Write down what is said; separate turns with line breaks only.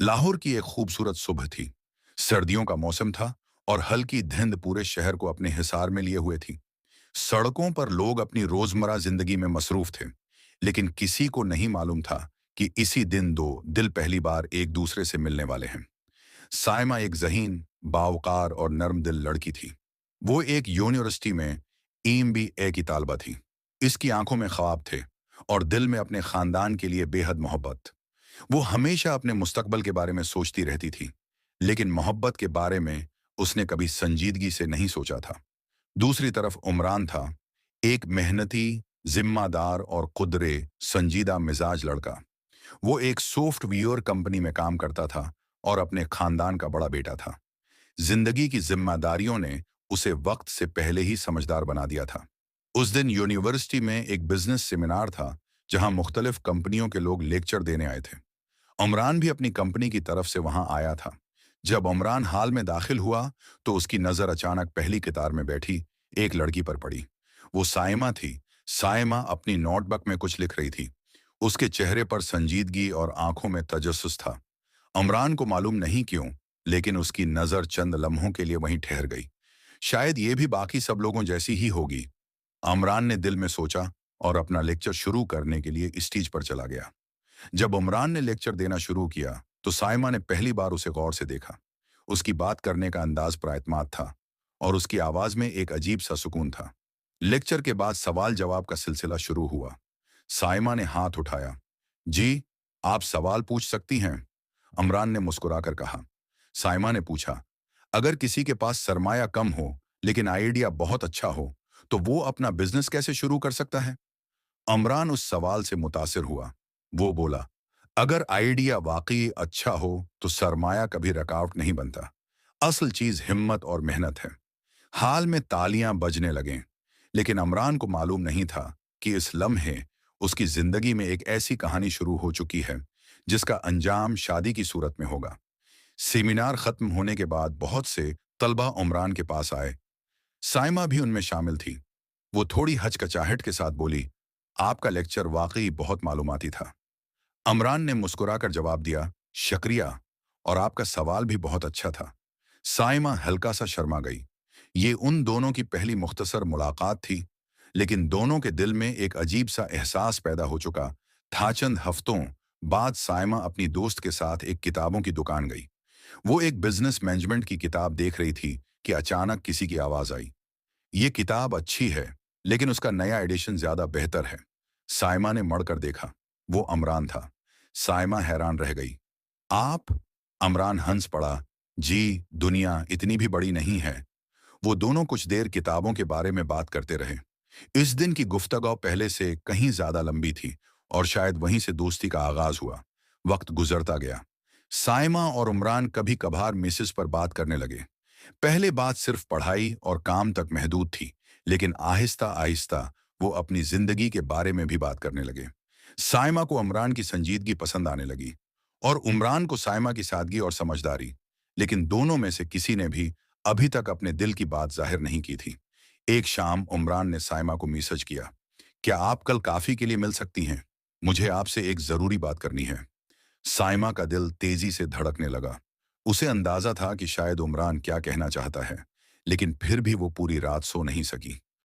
लाहौर की एक खूबसूरत सुबह थी। सर्दियों का मौसम था और हल्की धुंध पूरे शहर को अपने हिसार में लिए हुए थी। सड़कों पर लोग अपनी रोजमर्रा जिंदगी में मसरूफ थे, लेकिन किसी को नहीं मालूम था कि इसी दिन दो दिल पहली बार एक दूसरे से मिलने वाले हैं। साइमा एक ज़हीन, बावकार और नर्म दिल लड़की थी। वो एक यूनिवर्सिटी में MBA की तालबा थी। इसकी आंखों में ख्वाब थे और दिल में अपने खानदान के लिए बेहद मोहब्बत। वो हमेशा अपने मुस्तकबल के बारे में सोचती रहती थी, लेकिन मोहब्बत के बारे में उसने कभी संजीदगी से नहीं सोचा था। दूसरी तरफ उमरान था, एक मेहनती, जिम्मेदार और कुदरे संजीदा मिजाज लड़का। वो एक सॉफ्टवेयर कंपनी में काम करता था और अपने खानदान का बड़ा बेटा था। जिंदगी की जिम्मेदारियों ने उसे वक्त से पहले ही समझदार बना दिया था। उस दिन यूनिवर्सिटी में एक बिजनेस सेमिनार था, जहां मुख्तलिफ कंपनियों के लोग लेक्चर देने आए थे। उमरान भी अपनी कंपनी की तरफ से वहां आया था। जब उमरान हाल में दाखिल हुआ, तो उसकी नजर अचानक पहली कतार में बैठी एक लड़की पर पड़ी। वो साइमा थी। साइमा अपनी नोटबुक में कुछ लिख रही थी। उसके चेहरे पर संजीदगी और आंखों में तजस्सुस था। उमरान को मालूम नहीं क्यों, लेकिन उसकी नजर चंद लम्हों के लिए वहीं ठहर गई। शायद ये भी बाकी सब लोगों जैसी ही होगी, उमरान ने दिल में सोचा और अपना लेक्चर शुरू करने के लिए स्टेज पर चला गया। जब उमरान ने लेक्चर देना शुरू किया, तो साइमा ने पहली बार उसे गौर से देखा। उसकी बात करने का अंदाज प्राइतमाद था और उसकी आवाज में एक अजीब सा सुकून था। लेक्चर के बाद सवाल जवाब का सिलसिला शुरू हुआ। साइमा ने हाथ उठाया। जी, आप सवाल पूछ सकती हैं, उमरान ने मुस्कुराकर कहा। साइमा ने पूछा, अगर किसी के पास सरमाया कम हो लेकिन आइडिया बहुत अच्छा हो, तो वो अपना बिजनेस कैसे शुरू कर सकता है? उमरान उस सवाल से मुतासिर हुआ। वो बोला, अगर आइडिया वाकई अच्छा हो तो सरमाया कभी रुकावट नहीं बनता। असल चीज हिम्मत और मेहनत है। हाल में तालियां बजने लगें, लेकिन उमरान को मालूम नहीं था कि इस लम्हे उसकी जिंदगी में एक ऐसी कहानी शुरू हो चुकी है जिसका अंजाम शादी की सूरत में होगा। सेमिनार खत्म होने के बाद बहुत से तलबा उमरान के पास आए। साइमा भी उनमें शामिल थी। वो थोड़ी हचकचाहट के साथ बोली, आपका लेक्चर वाकई बहुत मालूमाती था। उमरान ने मुस्कुराकर जवाब दिया, शुक्रिया, और आपका सवाल भी बहुत अच्छा था। साइमा हल्का सा शर्मा गई। ये उन दोनों की पहली मुख्तसर मुलाकात थी, लेकिन दोनों के दिल में एक अजीब सा एहसास पैदा हो चुका था। चंद हफ्तों बाद साइमा अपनी दोस्त के साथ एक किताबों की दुकान गई। वो एक बिजनेस मैनेजमेंट की किताब देख रही थी कि अचानक किसी की आवाज आई। ये किताब अच्छी है, लेकिन उसका नया एडिशन ज्यादा बेहतर है। साइमा ने मड़कर देखा। वो उमरान था। साइमा हैरान रह गई। आप? उमरान हंस पड़ा। जी, दुनिया इतनी भी बड़ी नहीं है। वो दोनों कुछ देर किताबों के बारे में बात करते रहे। इस दिन की गुफ्तगू पहले से कहीं ज्यादा लंबी थी और शायद वहीं से दोस्ती का आगाज हुआ। वक्त गुजरता गया। साइमा और उमरान कभी कभार मिसेस पर बात करने लगे। पहले बात सिर्फ पढ़ाई और काम तक महदूद थी, लेकिन आहिस्ता आहिस्ता वो अपनी जिंदगी के बारे में भी बात करने लगे। साइमा को उमरान की संजीदगी पसंद आने लगी और उमरान को साइमा की सादगी और समझदारी। लेकिन दोनों में से किसी ने भी अभी तक अपने दिल की बात जाहिर नहीं की थी। एक शाम उमरान ने साइमा को मैसेज किया, क्या आप कल काफी के लिए मिल सकती हैं? मुझे आपसे एक जरूरी बात करनी है। साइमा का दिल तेजी से धड़कने लगा। उसे अंदाजा था कि शायद उमरान क्या कहना चाहता है, लेकिन फिर भी वो पूरी रात सो नहीं सकी।